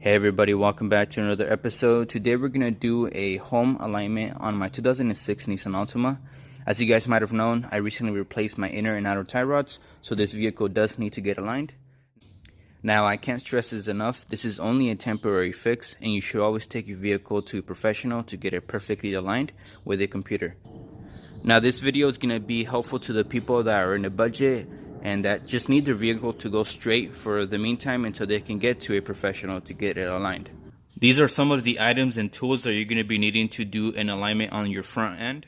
Hey everybody, welcome back to another episode. Today we're going to do a home alignment on my 2006 Nissan Altima. As you guys might have known, I recently replaced my inner and outer tie rods, so this vehicle does need to get aligned. Now, I can't stress this enough, this is only a temporary fix, and you should always take your vehicle to a professional to get it perfectly aligned with a computer. Now, this video is going to be helpful to the people that are in a budget and that just need their vehicle to go straight for the meantime until they can get to a professional to get it aligned. These are some of the items and tools that you're going to be needing to do an alignment on your front end.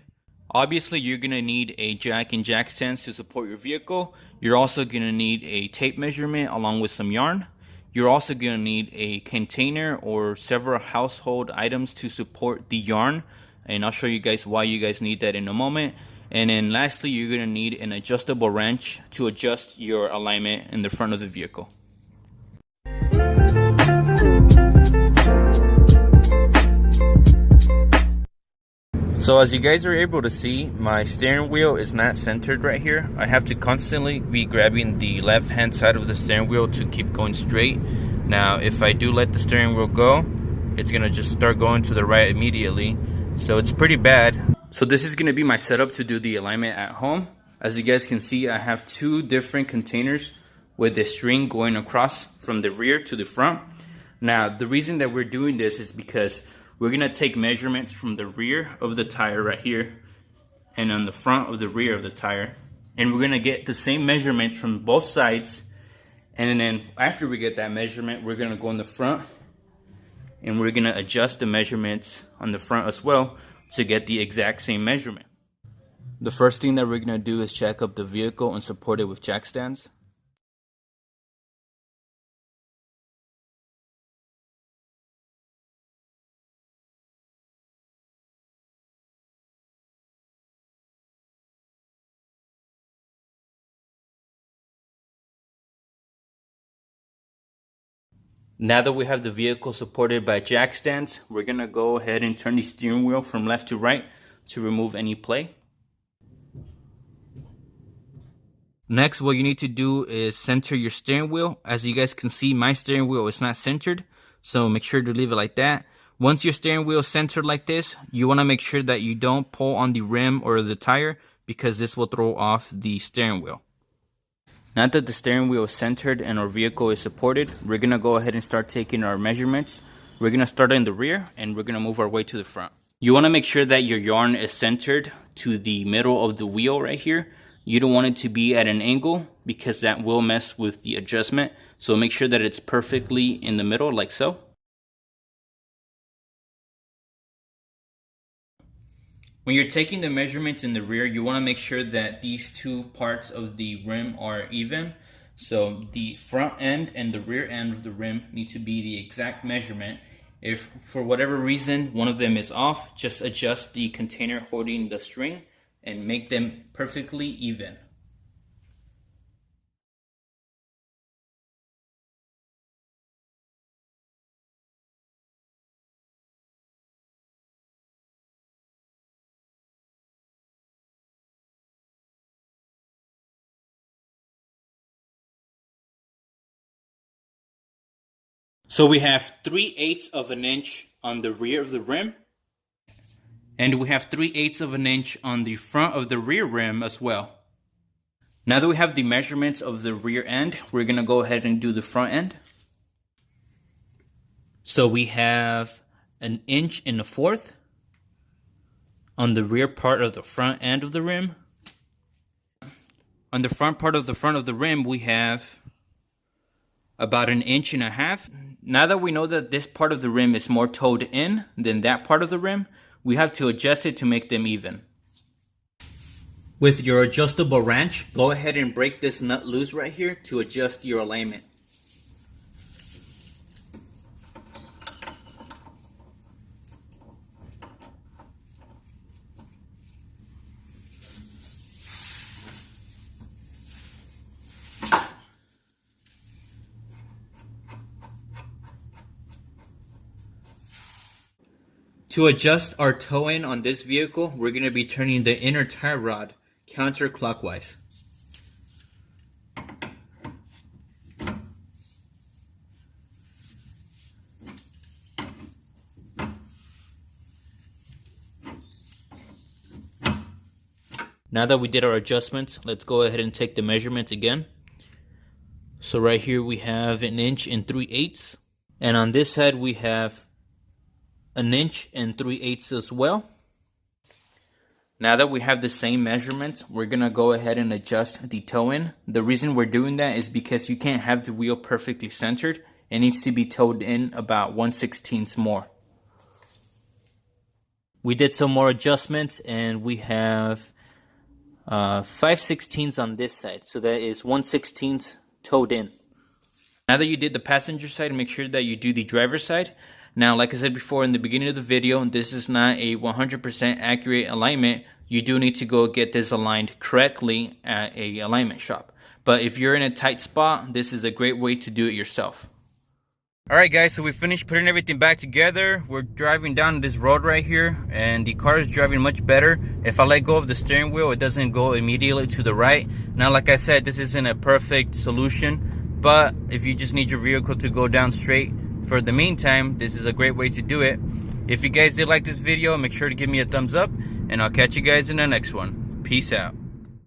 Obviously, you're going to need a jack and jack stands to support your vehicle. You're also going to need a tape measurement along with some yarn. You're also going to need a container or several household items to support the yarn. And I'll show you guys why you guys need that in a moment. And then lastly, you're going to need an adjustable wrench to adjust your alignment in the front of the vehicle. So as you guys are able to see, my steering wheel is not centered right here. I have to constantly be grabbing the left hand side of the steering wheel to keep going straight. Now, if I do let the steering wheel go, it's going to just start going to the right immediately. So it's pretty bad. So this is going to be my setup to do the alignment at home. As you guys can see, I have two different containers with the string going across from the rear to the front. Now, the reason that we're doing this is because we're going to take measurements from the rear of the tire right here and on the front of the rear of the tire. And we're going to get the same measurements from both sides. And then after we get that measurement, we're going to go in the front and we're going to adjust the measurements on the front as well to get the exact same measurement. The first thing that we're going to do is jack up the vehicle and support it with jack stands. Now that we have the vehicle supported by jack stands, we're going to go ahead and turn the steering wheel from left to right to remove any play. Next, what you need to do is center your steering wheel. As you guys can see, my steering wheel is not centered, so make sure to leave it like that. Once your steering wheel is centered like this, you want to make sure that you don't pull on the rim or the tire because this will throw off the steering wheel. Now that the steering wheel is centered and our vehicle is supported, we're going to go ahead and start taking our measurements. We're going to start in the rear and we're going to move our way to the front. You want to make sure that your yarn is centered to the middle of the wheel right here. You don't want it to be at an angle because that will mess with the adjustment. So make sure that it's perfectly in the middle like so. When you're taking the measurements in the rear, you want to make sure that these two parts of the rim are even. So the front end and the rear end of the rim need to be the exact measurement. If for whatever reason one of them is off, just adjust the container holding the string and make them perfectly even. So we have 3/8 of an inch on the rear of the rim. And we have 3/8 of an inch on the front of the rear rim as well. Now that we have the measurements of the rear end, we're going to go ahead and do the front end. So we have 1 1/4 inches on the rear part of the front end of the rim. On the front part of the rim, we have about 1.5 inches. Now that we know that this part of the rim is more toed in than that part of the rim, we have to adjust it to make them even. With your adjustable wrench, go ahead and break this nut loose right here to adjust your alignment. To adjust our toe in on this vehicle, we're going to be turning the inner tie rod counterclockwise. Now that we did our adjustments, let's go ahead and take the measurements again. So right here we have 1 3/8, and on this side we have 1 3/8 as well. Now that we have the same measurements, we're gonna go ahead and adjust the toe in. The reason we're doing that is because you can't have the wheel perfectly centered. It needs to be toed in about 1/16 more. We did some more adjustments, and we have 5/16 on this side, so that is 1/16 toed in. Now that you did the passenger side, make sure that you do the driver's side. Now, like I said before in the beginning of the video, this is not a 100% accurate alignment. You do need to go get this aligned correctly at a alignment shop. But if you're in a tight spot, this is a great way to do it yourself. Alright guys, so we finished putting everything back together. We're driving down this road right here, and the car is driving much better. If I let go of the steering wheel, it doesn't go immediately to the right. Now, like I said, this isn't a perfect solution, but if you just need your vehicle to go down straight for the meantime, this is a great way to do it. If you guys did like this video, make sure to give me a thumbs up, and I'll catch you guys in the next one. Peace out.